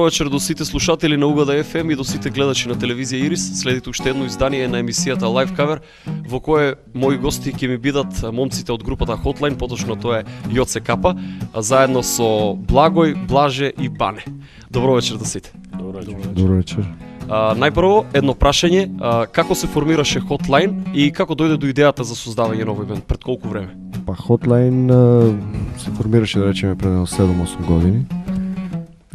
вечер до сите слушатели на Угада FM и до сите гледачи на телевизија Ирис. Следите уште едно издание на емисијата Live Cover, во кое мои гости ќе ми бидат момците од групата Hotline, поточно тоа е Јоце Капа, а заедно со Благој, Блаже и Бане. Добро вечер до сите. Добро вечер. Најпрво едно прашање, како се формираше Hotline и како дојде до идејата за создавање на овој бенд, пред колку време? Па Hotline се формираше, да речеме, пред 7-8 години.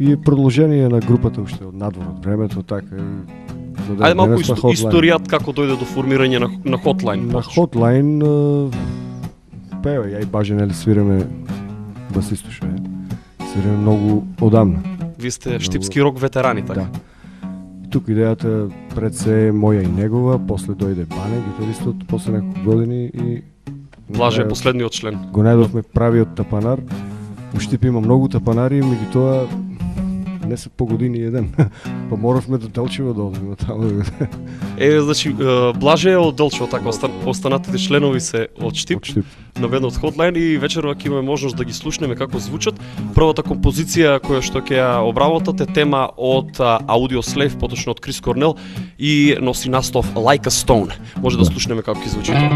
И продолжение на групата уште од надвор од времето, така. Ајде малку историјат како дојде до формирање на Hotline. На Hotline пева, ја и Баже, нели, свиреме басисто што е. Свиреме многу одамна. Ви сте штипски рок ветерани, така? Да. И тук идејата пред се е моја и негова, после дојде Бане, гитаристот, после неколку години и Блаже е последниот член. Го најдовме правиот тапанар. У Штип има многу тапанари, меѓутоа не се по години еден. Па моравме до Делчево да одиме таму. Значи Блаже е од Делчево, така останатите членови се од Штип. На бендот Hotline и вечерва ќе имаме можност да ги слушнеме како звучат. Првата композиција која што ќе ја обработат е тема од Audioslave, поточно од Крис Корнел и носи наслов Like a Stone. Може да слушнеме како ќе звучи тоа.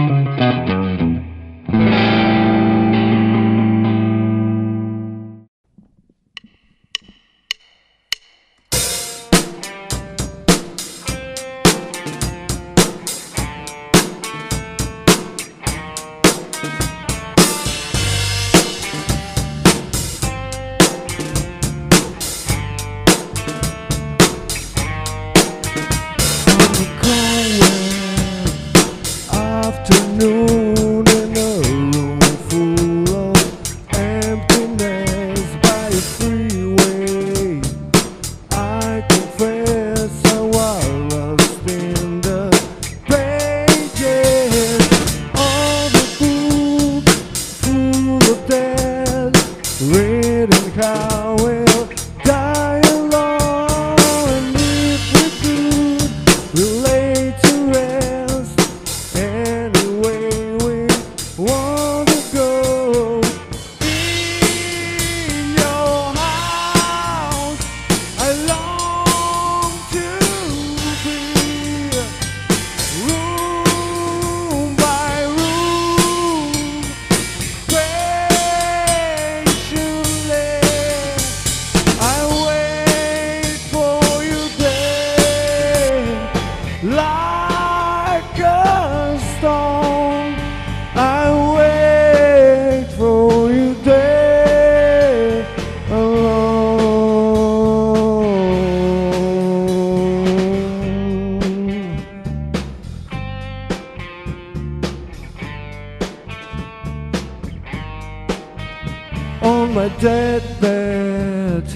On my deathbed,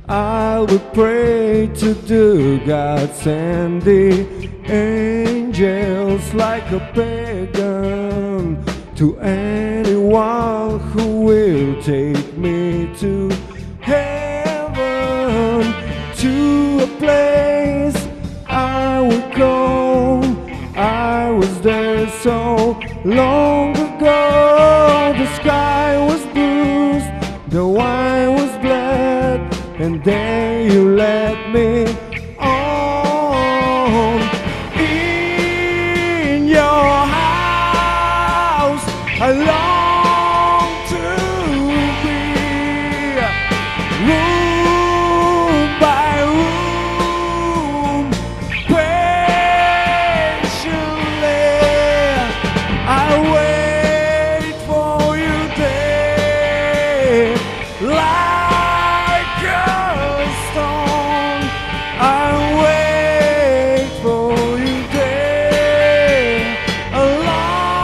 I would pray to the gods and the angels like a pagan, to anyone who will take me to heaven, to a place I would go. I was there so long ago. The sky was bruised, the wine was bled, and then you let me on. In your house, I long to be, room by room, patiently I wait for you there. Like a stone, I wait for you there. Along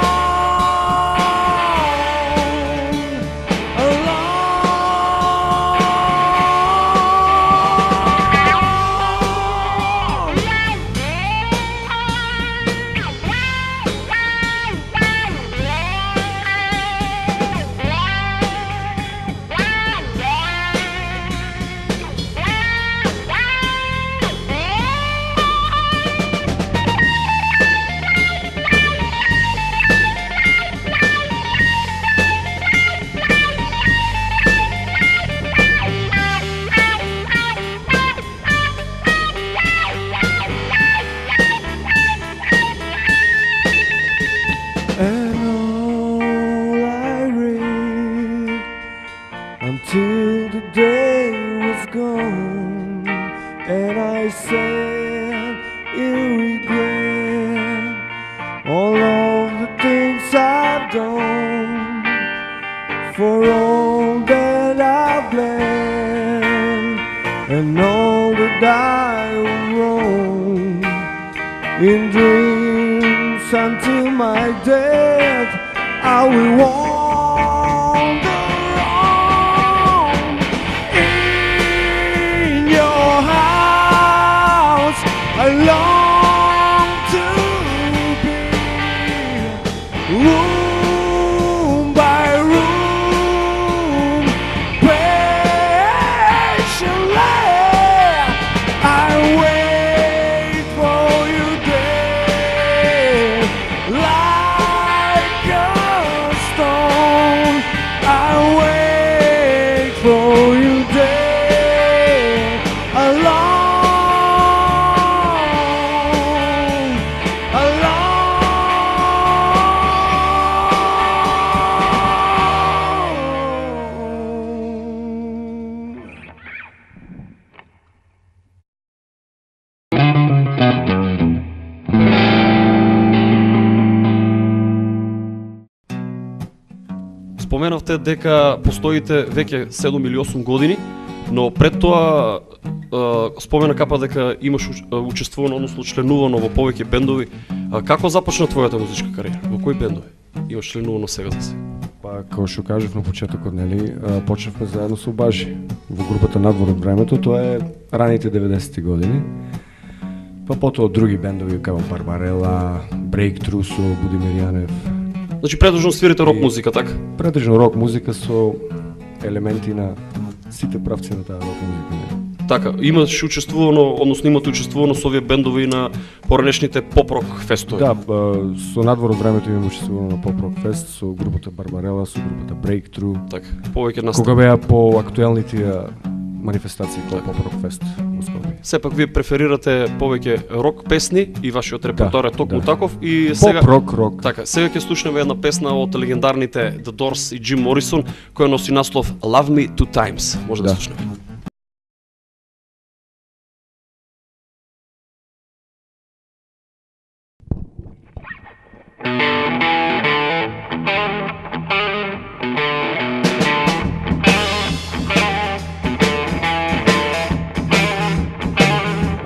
said in regret all of the things I've done, for all that I've planned, and all that I wrong in dreams until my death. I will wander on in your house. I long to be room by room, patiently I wait for you there, like a stone. I wait for you there, alone, alone. Споменавте дека постоите веќе 7 или 8 години, но пред тоа спомена Капа дека имаш учествувано, односно членувано во повеќе бендови. Како започна твојата музичка кариера? Во кои бендови имаш членувано сега за сега? Па, како што кажав на почетокот, нели, почнавме заедно со Бажи во групата Надвор од времето, тоа е раните 90-ти години. Па потоа други бендови како Барбарела, Breakthrough со Будимир Јанев. Значи предужно свирите рок музика, така? Претежно рок музика со елементи на сите правци на таа рок музика. нели. Така, имаш учествувано, односно имате учествувано со овие бендови на поранешните поп-рок фестови. Да, со Надвор од времето имам учествувано на Pop Rock Fest со групата Барбарела, со групата Breakthrough. Така, повеќе настапи. Кога беа по актуелните манифестации кога Pop Rock Fest во Скопје. Сепак вие преферирате повеќе рок песни и вашиот репертоар е токму да. таков и сега Поп рок. така, сега ќе слушнеме една песна од легендарните The Doors и Джим Морисон која носи наслов Love Me Two Times. Може да Да. слушнеме.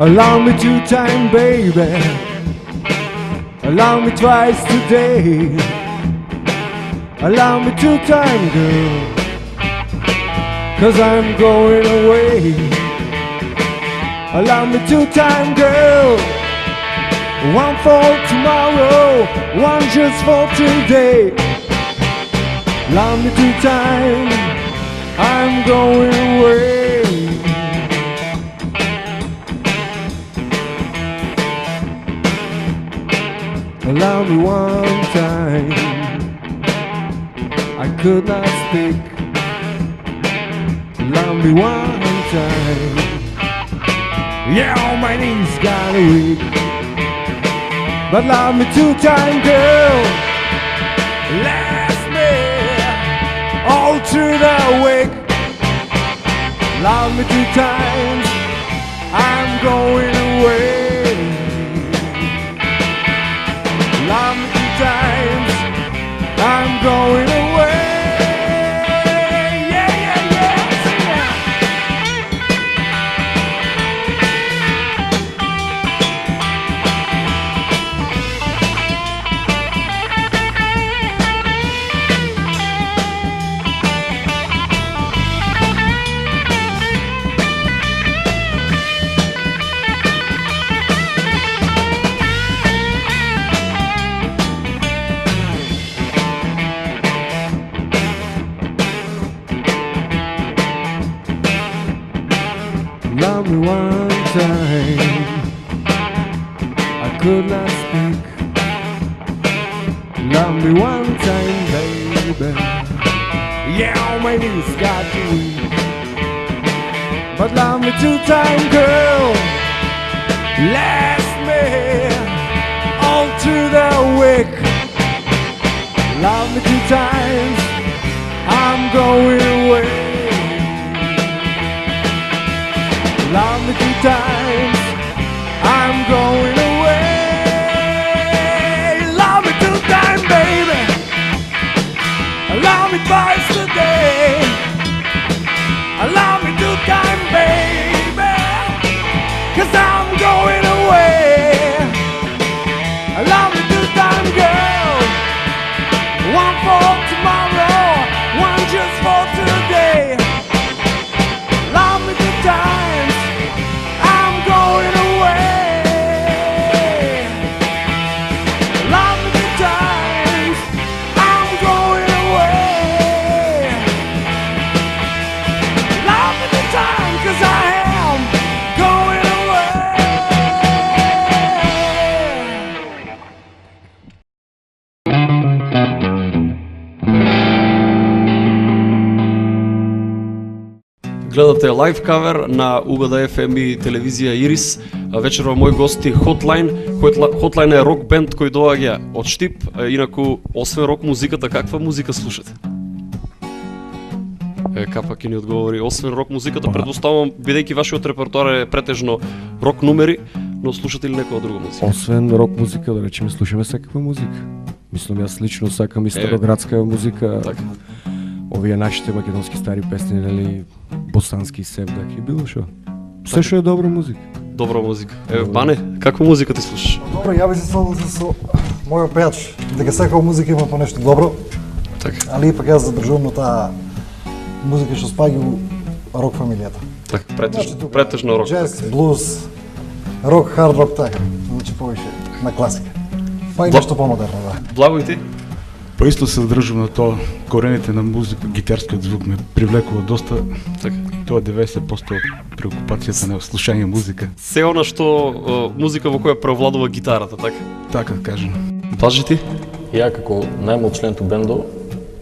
Allow me 2 time, baby. Allow me twice today. Allow me 2 time, girl. 'Cause I'm going away. Allow me 2 time, girl. 1 for tomorrow, 1 just for today. Allow me 2 time, I'm going away. Allow me 1 time, I could not speak. Allow me 1 time, yeah, my knees got weak. But allow me 2 time, girl, last me all through the week. Allow me 2 times, I'm going away. Allow me 2 times, I'm going away. Yeah, yeah, yeah, sing it. Allow me 1 time, I could not speak. Allow me 1 time, baby. Yeah, my knees got weak. But allow me 2 time, girl, last me all through the week. Allow me 2 times, I'm going away. Allow me 2 times, Гледате лайв кавер на УГД FM и телевизија Ирис. Вечерва мој гости Hotline. Hotline е рок бенд кој доаѓа од Штип. Инаку, освен рок музиката, каква музика слушате? Капа ќе ни одговори. Освен рок музиката, предпоставувам, бидејќи вашиот репертоар е претежно рок numери, но слушате ли некоја друга музика? Освен рок музика, да речеме, слушаме секаква музика. Мислам, јас лично сакам и староградска музика. Така. Овие нашите македонски стари песни, нели, босански севдак и било шо. Се што е добра музика. Добра музика. Бане, каква музика ти слушаш? Добро, ја би се согласил со мојот пејач, дека секоја музика има по нешто добро, Така. али ипак јас задржувам на таа музика што спаѓа у рок фамилијата. Така, претежно рок. Джез, блуз, рок, хард рок, така. Значи повише на класика. Па и нешто помодерно, да. Благо и ти? Па исто се задржувам на тоа, корените на музика, гитарскиот звук ме привлекува доста. Така. Тоа 90% преокупацијата на слушање музика. Се она што музика во која преовладува гитарата, така? Така да кажем. Важи ти? Ја како најмлад член ту бендо,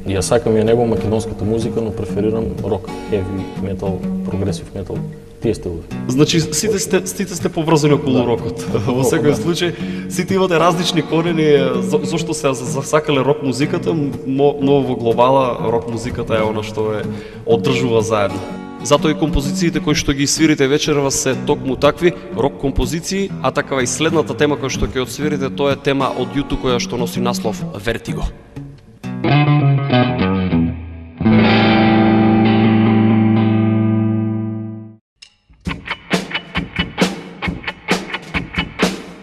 ја сакам ја него македонската музика, но преферирам рок, хеви метал, прогресив метал, тие стилови. Значи, сите сте поврзани околу рокот. Во секој случај, сите имате различни корени, зошто се засакале рок музиката, но во глобала рок музиката е она што е одржува заедно. Затоа и композициите кои што ги свирите вечерва се токму такви рок композиции, а такава и следната тема која што ќе отсвирите, тоа е тема од YouTube која што носи наслов Vertigo.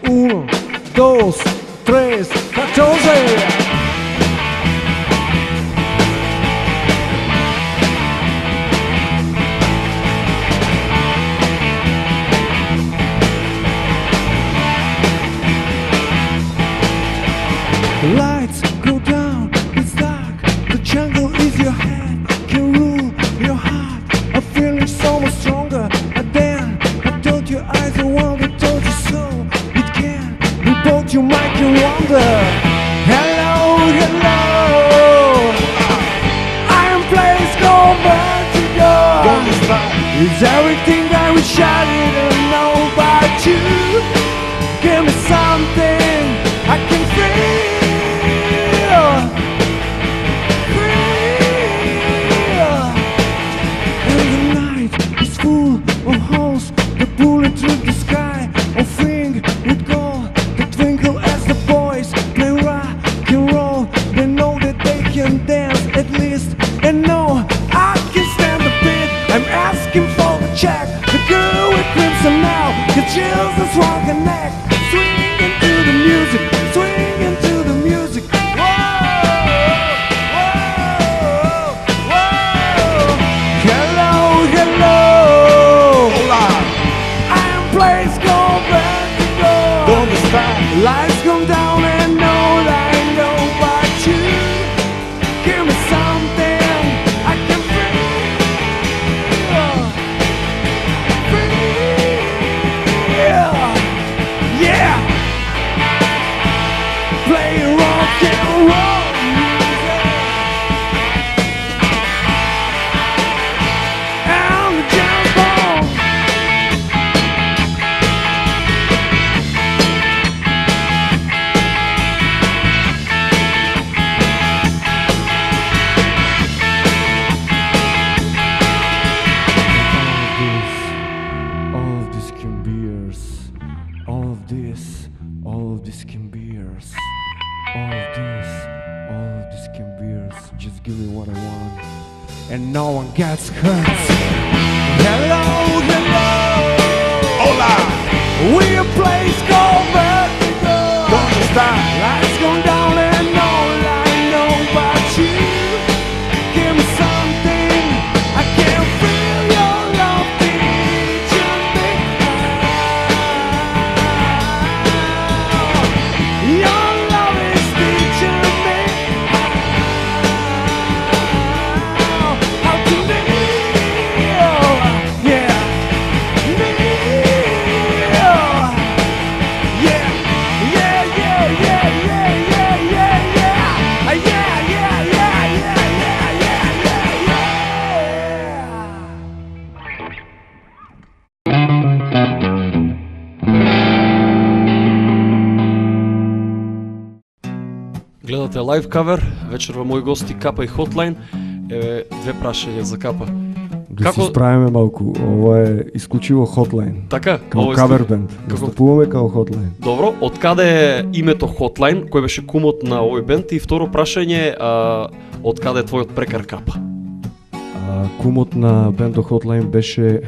Uno, dos, tres, 14. Lights go down, it's dark, the jungle is your head, can rule your heart. I'm feeling so much stronger than I told you eyes are wild, I told you so. It can be both, you might can wonder. Hello, hello, I am place called Vertigo. It's everything I wish I didn't know about you. Give me something I can feel. Through the sky, a thing with gold that twinkle as the boys play rock and roll. They know that they can dance at least, and no, I can stand the beat. I'm asking for the check. The girl with crimson now, the chills and swung her neck, swinging to the music, swinging to the music. Whoa, whoa, whoa. Hello, hello. Place called Vertigo. Don't stop. Lights come down and all I know but you. Give me something I can feel. Yeah. Play rock and roll music. And the jazz ball. Just give me what I want, and no one gets hurt. Hello, hello, hola. We're a place called Vertigo. Don't stop. Lights go down and all I know about you. Give me something I can feel your love teaching me. Your love is teaching me how to live. Yeah. Гледате лайв кавер, вечерва мои гости Капа и Hotline. Еве две прашања за Капа. Да се справиме малку, ова е исклучиво Hotline. Така, Као кавер бенд. Настапуваме као Hotline. Добро, откаде е името Hotline, кој беше кумот на овој бенд, и второ прашање, откаде е твојот прекар Капа? Кумот на бендот Hotline беше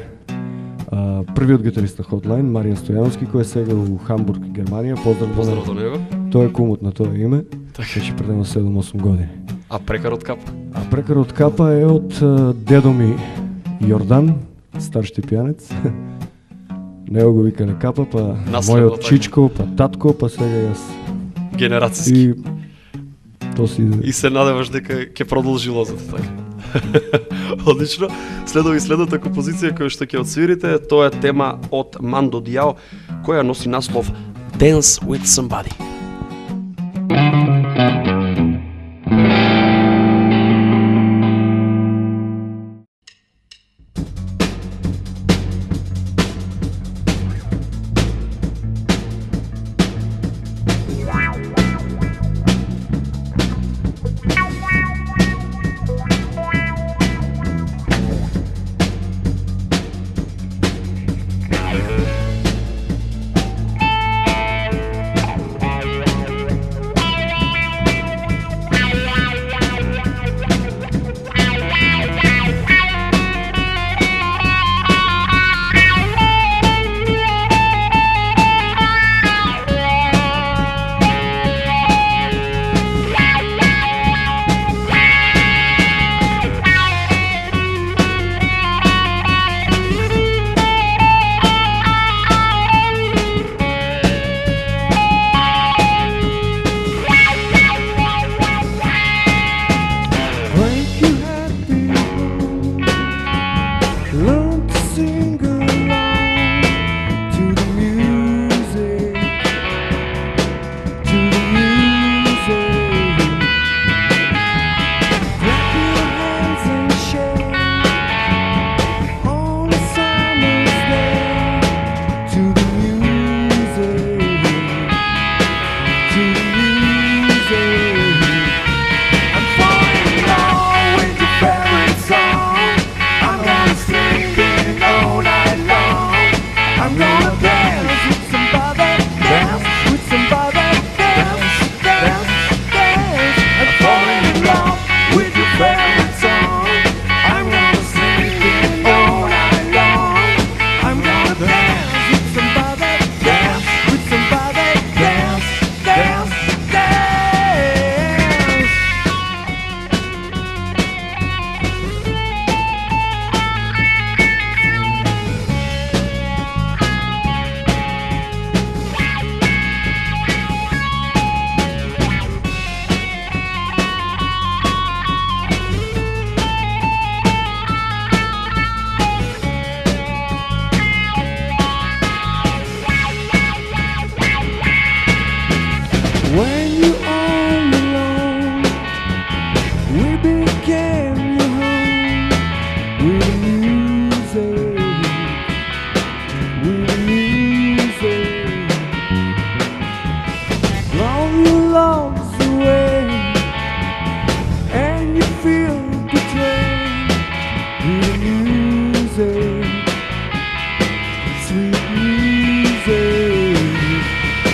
првиот гитарист на Hotline, Маријан Стојановски, кој е сега у Хамбург, Германија. Поздрав до него. Тој е кумот на тоа име. Така. Беше пред 7-8 години. А прекарот Капа? А прекарот Капа е од дедо ми Јордан, стар штипјанец. Него го викале Капа, па Наследно, мојот така. чичко, па татко, па сега јас. Генерацијски. И то си иде. И се надеваш дека ќе продолжи лозата, така. Одлично. Следови следната композиција која што ќе отсвирите, тоа е тема од Мандо Диао, која носи наслов Dance with Somebody.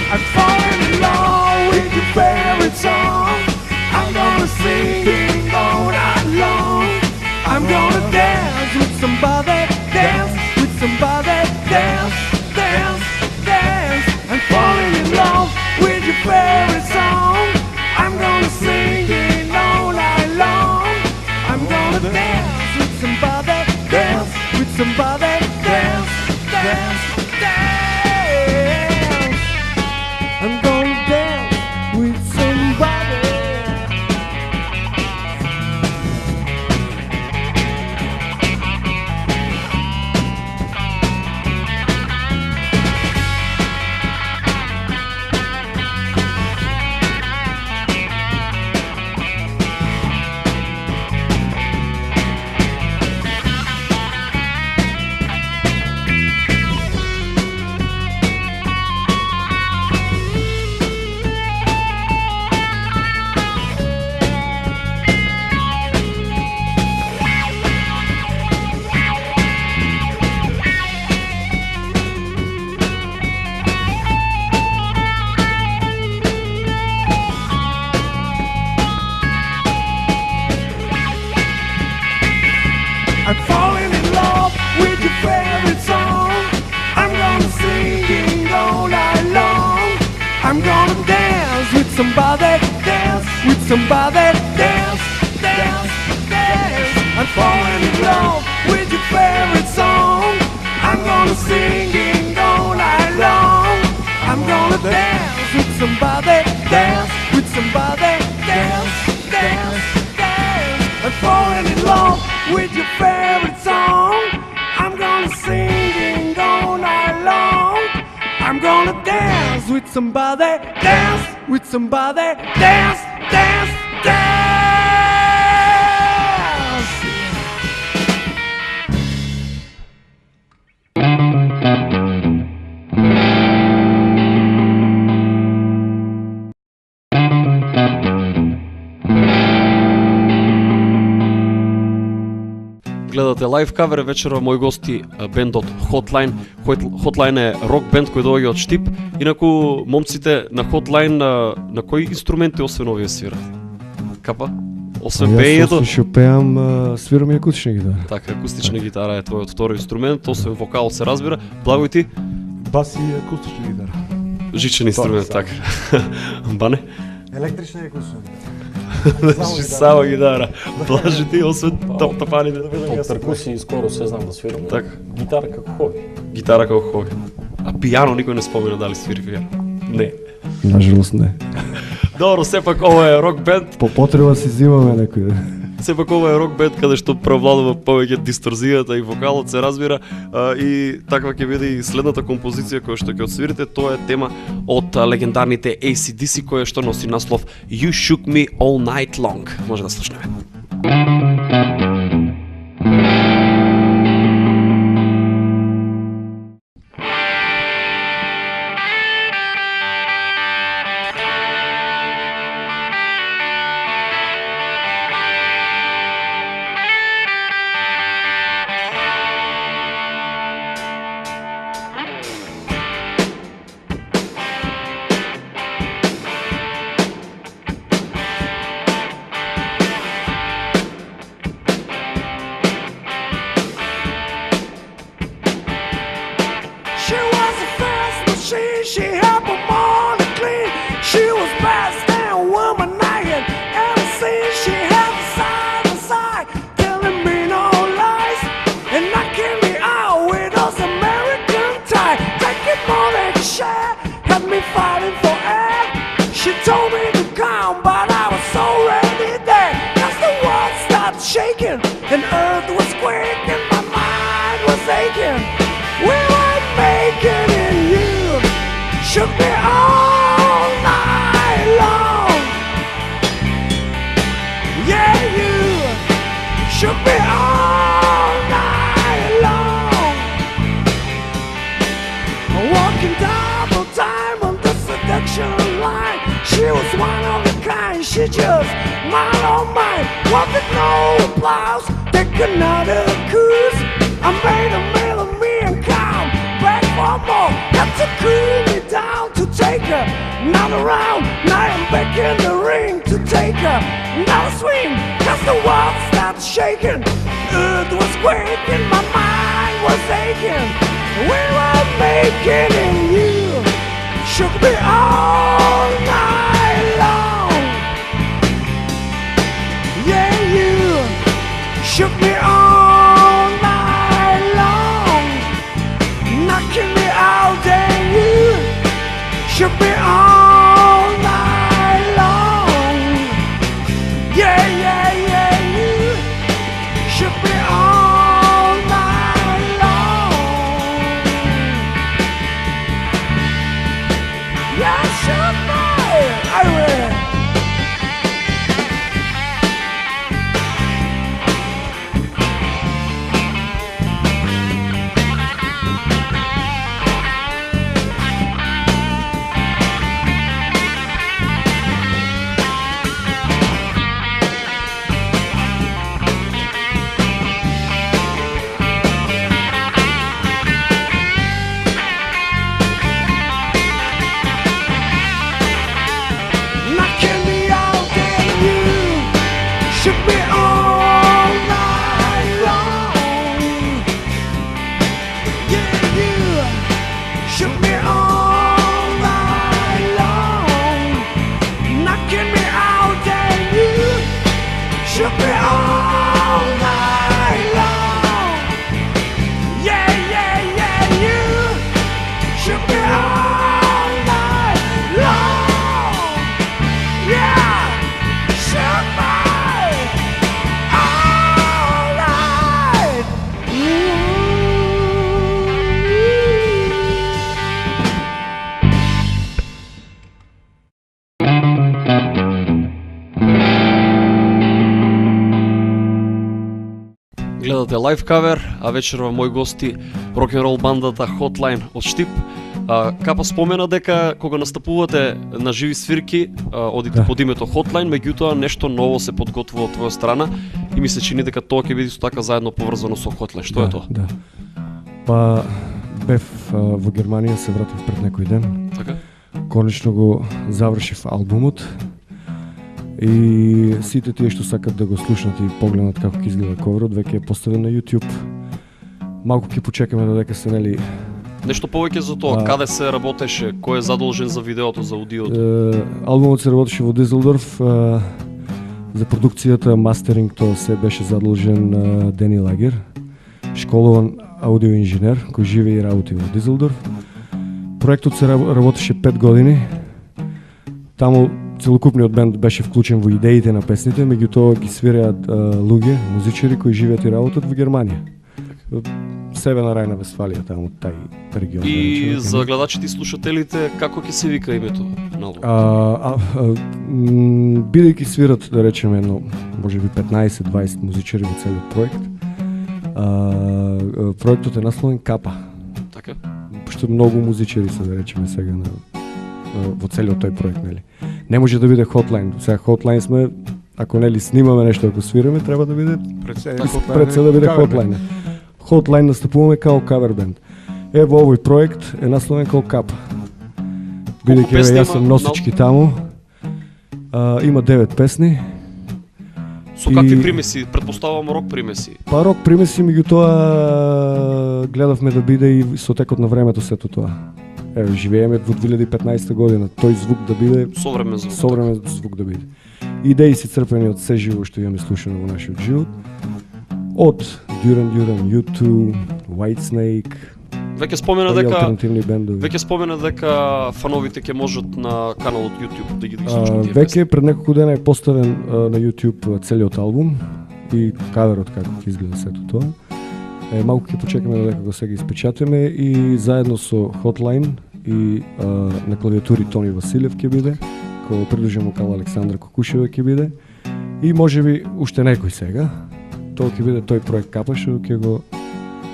I'm falling in love with you. somebody, dance with somebody, dance, dance, dance. I'm falling in love with your favorite song. I'm gonna sing it all night long. I'm gonna dance with somebody, dance with somebody, dance, dance, dance. I'm falling in love with your favorite song. I'm gonna sing it all night long. I'm gonna dance with somebody, dance with somebody, dance, dance, dance. Гледате лайв кавер вечера мои гости бендот Hotline. Hotline е рок бенд кој доаѓа од Штип. Инаку момците на Hotline на кои инструменти освен овие свират? Капа? Освен пеењето? Јас што пеам, свирам и акустична гитара. Така, акустична гитара е твојот втори инструмент, освен вокал се разбира. Благој ти? Бас и акустична гитара. Жичен инструмент, така. Бане? Електрична и акустична. Сама гитара. Блажи ти, освен тапаните. Од перкусии скоро се знам да свирам. Така. Гитара како хоби. Гитара како хоби. А пијано никој не спомена дали свири пијано. Не. Нажалост не. Добро, сепак ова е рок бенд. По потреба си взимаме некој. Сепак ова е рок бенд каде што преовладува повеќе дисторзијата и вокалот се разбира, и таква ќе биде и следната композиција која што ќе отсвирите. Тоа е тема од легендарните AC/DC која што носи наслов You Shook Me All Night Long. Може да слушнеме. Knocking Гледате лайв кавер, а вечерва мои гости рок-н-рол бандата Hotline од Штип. Капа спомена дека кога настапувате на живи свирки, одите под името Hotline, меѓутоа нешто ново се подготвува од твоја страна и ми се чини дека тоа ќе биде исто така заедно поврзано со Hotline. Што е тоа? Да. Па бев во Германија, се вратив пред некој ден. Така? Конечно го завршив албумот и сите тие што сакат да го слушнат и погледнат како ќе изгледа коверот, веќе е поставен на YouTube. Малку ќе почекаме додека се нели Нешто повеќе за тоа, каде се работеше, кој е задолжен за видеото, за аудиото? Албумот се работеше во Дизелдорф, за продукцијата, мастеринг, тоа се беше задолжен Дени Лагер, школован аудиоинженер кој живее и работи во Дизелдорф. Проектот се работеше 5 години. Таму целокупниот бенд беше вклучен во идеите на песните, меѓутоа ги свиреат луѓе, музичари кои живеат и работат во Германија. Северна Рајна Вестфалија, таму тај регион. И за гледачите и слушателите, како ќе се вика името на албумот? Бидејќи свират, да речеме, едно, можеби 15-20 музичари во целиот проект, проектот е насловен Капа. Така? Пошто многу музичари се, да речеме, сега во целиот тој проект, нели. Не може да биде Hotline. Сега Hotline сме, ако нели снимаме нешто, ако свиреме, треба да биде пред се да биде Hotline. Hotline настапуваме као кавер бенд. Во овој проект е насловен као Капа. Бидејќи јас сум носички таму. Има 9 песни. Со какви примеси? Претпоставувам рок примеси. Па рок примеси, меѓутоа гледавме да биде и со текот на времето сето тоа. Живееме во 2015 година, тој звук да биде современ звук. Современ звук да биде. Идеи се црпени од се живо што имаме слушано во нашиот живот. Од Duran Duran, U2, Whitesnake. Веќе спомена дека фановите ќе можат на каналот YouTube да ги слушнат тие веќе пред неколку дена е поставен на YouTube целиот албум и каверот како ќе изгледа сето тоа. Малку ќе почекаме додека го сега испечатиме и заедно со Hotline и на клавиатури Тони Василев ќе биде, кој придружен вокал Александра Кокушева ќе биде и можеби уште некој сега. Тоа ќе биде тој проект Капа што ќе го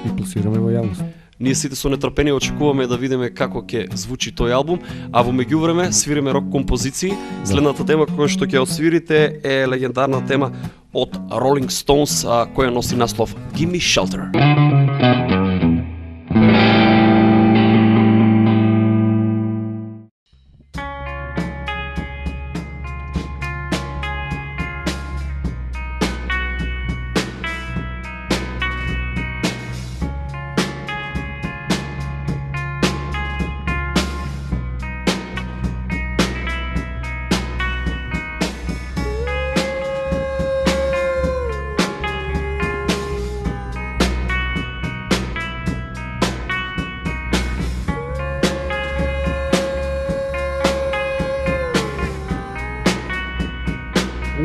и пласираме во јавност. Ние сите со нетрпение очекуваме да видиме како ќе звучи тој албум, а во меѓувреме свириме рок композиции. Следната тема која што ќе освирите е легендарна тема од Rolling Stones, која носи наслов Gimme Shelter.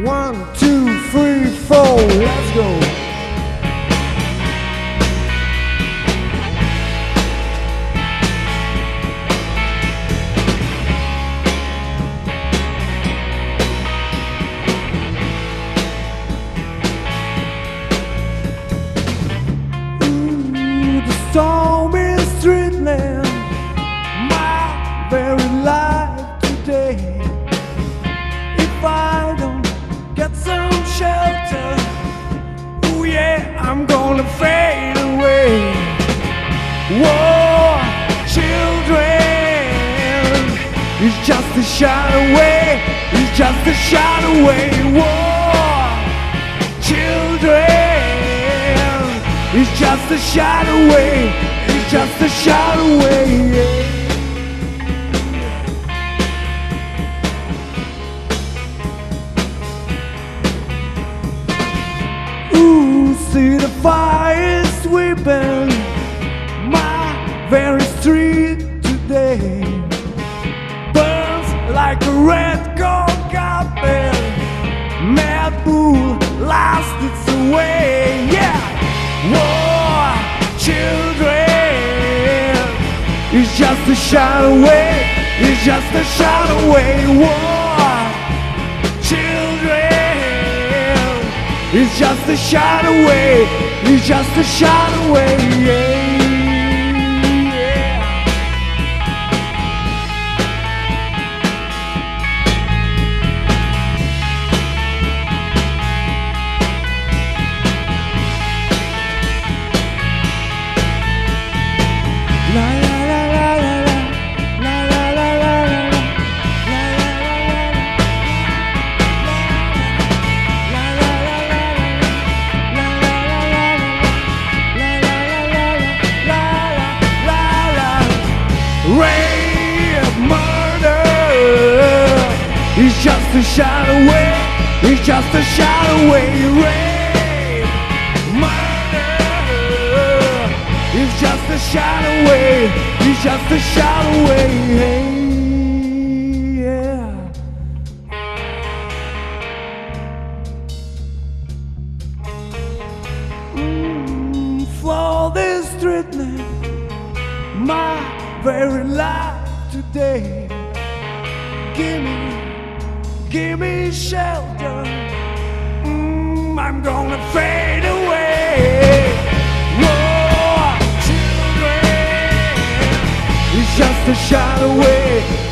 One, two, three, four, let's go. Ooh, the stormy streetland, my very life today. If I don't get some shelter, oh yeah, I'm gonna fade away. Whoa, children, it's just a shot away, it's just a shot away. Whoa, children, it's just a shot away, it's just a shot away, yeah. See the fire sweeping my very street today. Burns like a red gold carpet. Mad Bull lost its way. Yeah, war, children, it's just a shot away. It's just a shot away. War, children. It's just a shot away, It's just a shot away. Yeah. It's just a shot away. It's just a shot away. Rain, murder. It's just a shot away. It's just a shot away. Hey, yeah. For this treatment, my very life today. Give me shelter. I'm gonna fade away. Whoa, children, it's just a shot away.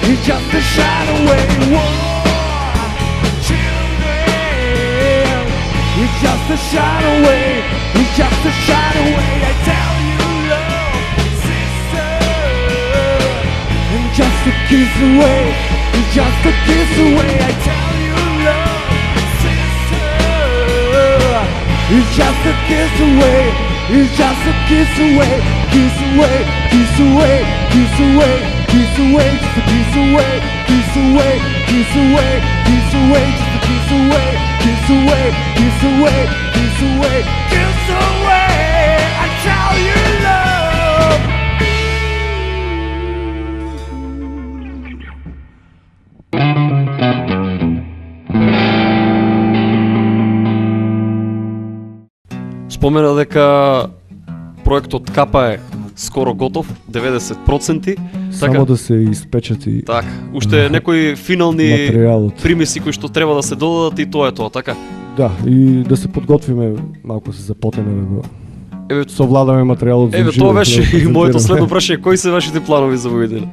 It's just a shot away. Whoa, children, it's just a shot away. It's just a shot away. I tell you, love, sister, and just a kiss away. It's just a kiss away, I tell you, love, sister. It's just a kiss away. It's just a kiss away. Kiss away, kiss away, kiss away, kiss away, just a kiss away, kiss away, kiss away, kiss away, just a kiss away, kiss away, kiss away, kiss away, kiss away. I tell you, love. Спомена дека проектот Капа е скоро готов, 90%. Само да се изпечати Так, уште некои финални материјалот. примеси кои што треба да се додадат и тоа е тоа, така? Да, и да се подготвиме, малку се запотеме да го Еве, совладаме материјалот за еве живо, тоа да беше го и моето презентираме. следно прашање, кои се вашите планови за овој ден?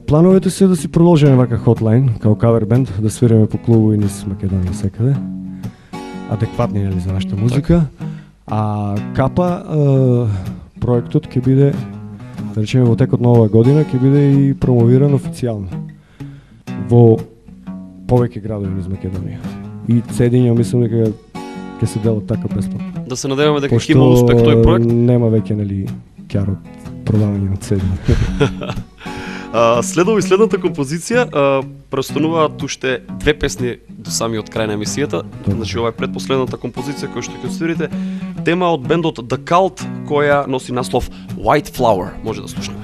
Плановете се да си продолжиме вака хотлайн, као кавер бенд, да свириме по клубови низ Македонија секаде. Адекватни, нели, за нашата музика. А Капа, проектот ќе биде, да речеме, во текот на оваа година ќе биде и промовиран официјално во повеќе градови низ Македонија. И CD-ња мислам дека ќе се делат така бесплатно. Да се надеваме дека ќе има успех тој проект. Нема веќе, нели, ќар од продавање на CD. Следува и следната композиција, преостануваат уште две песни до самиот крај на емисијата. Значи ова е предпоследната композиција која што ќе свирите, тема од бендот The Cult, која носи наслов White Flower. Може да слушнеме.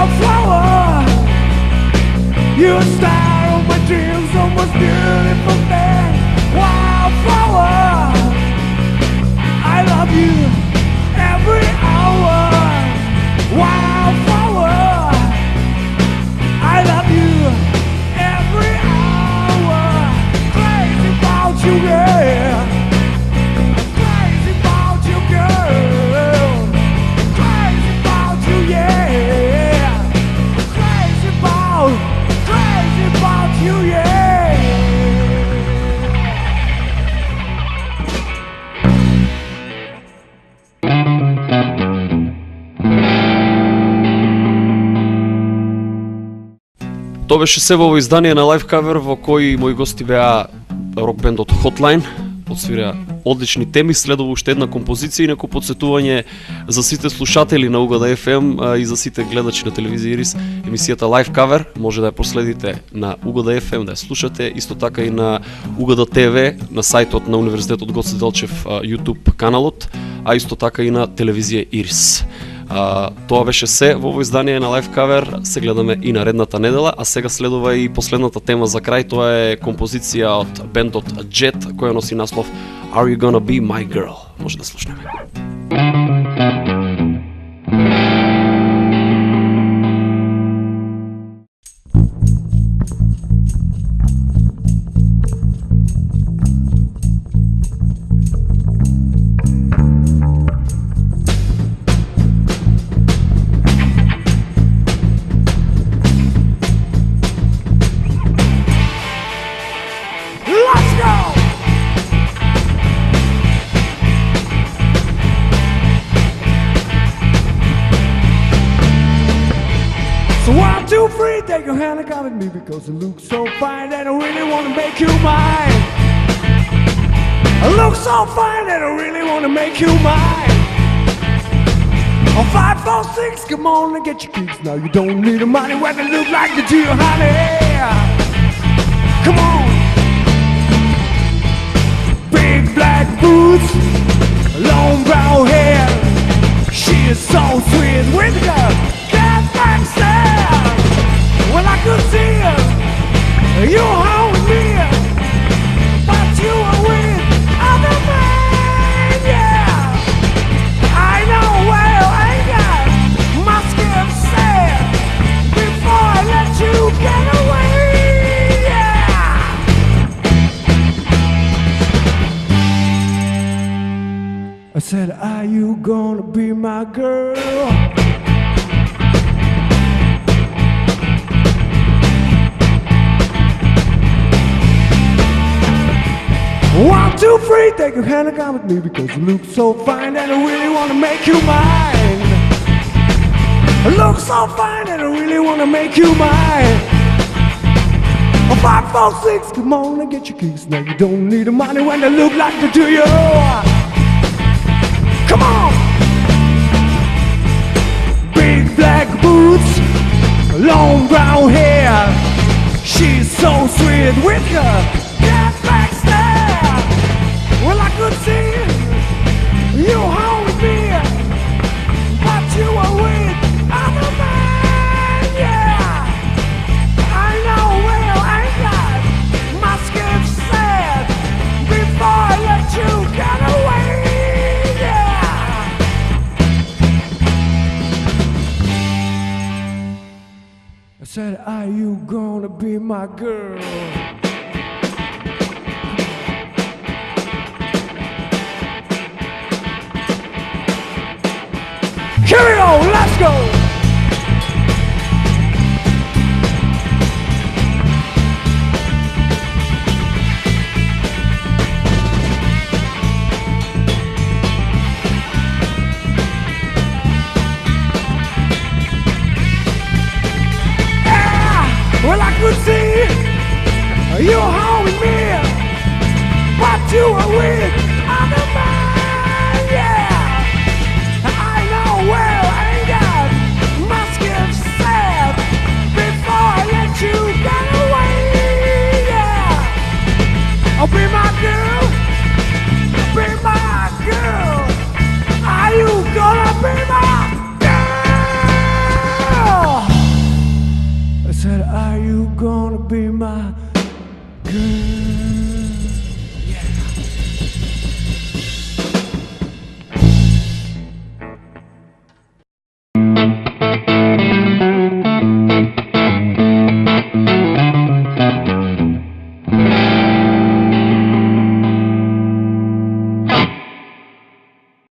wildflower. You're a star of my dreams, the most beautiful thing. Wildflower, I love you every hour. Wildflower, I love you every hour. Crazy about you, yeah. Crazy about you, girl. Crazy about you, yeah. Crazy about you, yeah. Тоа беше се во издание на лайв кавер во кој мои гости беа рок бендот Hotline, отсвира одлични теми, следува уште една композиција и неко подсетување за сите слушатели на Угада FM и за сите гледачи на телевизија Ирис, емисијата Лайв кавер може да ја проследите на Угада FM, да ја слушате, исто така и на Угада ТВ, на сајтот на Универзитетот Гоце Делчев YouTube каналот, а исто така и на телевизија Ирис. Тоа беше се во ово издание на Лайв кавер, се гледаме и наредната недела, а сега следува и последната тема за крај, тоа е композиција од бендот Jet, која носи наслов Are You Gonna Be My Girl? Може да слушнеме. Take your hand and come at me because you look so fine that I really want to make you mine. I look so fine that I really want to make you mine. On 5, 4, 6, come on and get your kicks. Now you don't need the money when they look like they do, honey. Come on. Big black boots, long brown hair. She is so sweet with her cat back stare. Well, I could see you were home with me, but you were with other men, yeah. I know well, ain't I? Must have said before I let you get away, yeah. I said, are you gonna be my girl? 1, 2, 3, take your hand and come with me because you look so fine that I really want to make you mine. I look so fine that I really want to make you mine. 5, 4, 6, come on and get your keys. Now you don't need the money when they look like they do you. Come on. Big black boots, long brown hair. She's so sweet with her cat back stare. Well, I could see you home with me, but you were with other men, yeah. I know well, ain't I? Must have said before I let you get away, yeah. I said, are you gonna be my girl? Here we go, let's go! Well, I could see you were home with me, but you were with other men, yeah. I know well, ain't I? Must have said before I let you get away, yeah. Oh, be my girl, be my girl. Are you gonna be my girl? be my girl.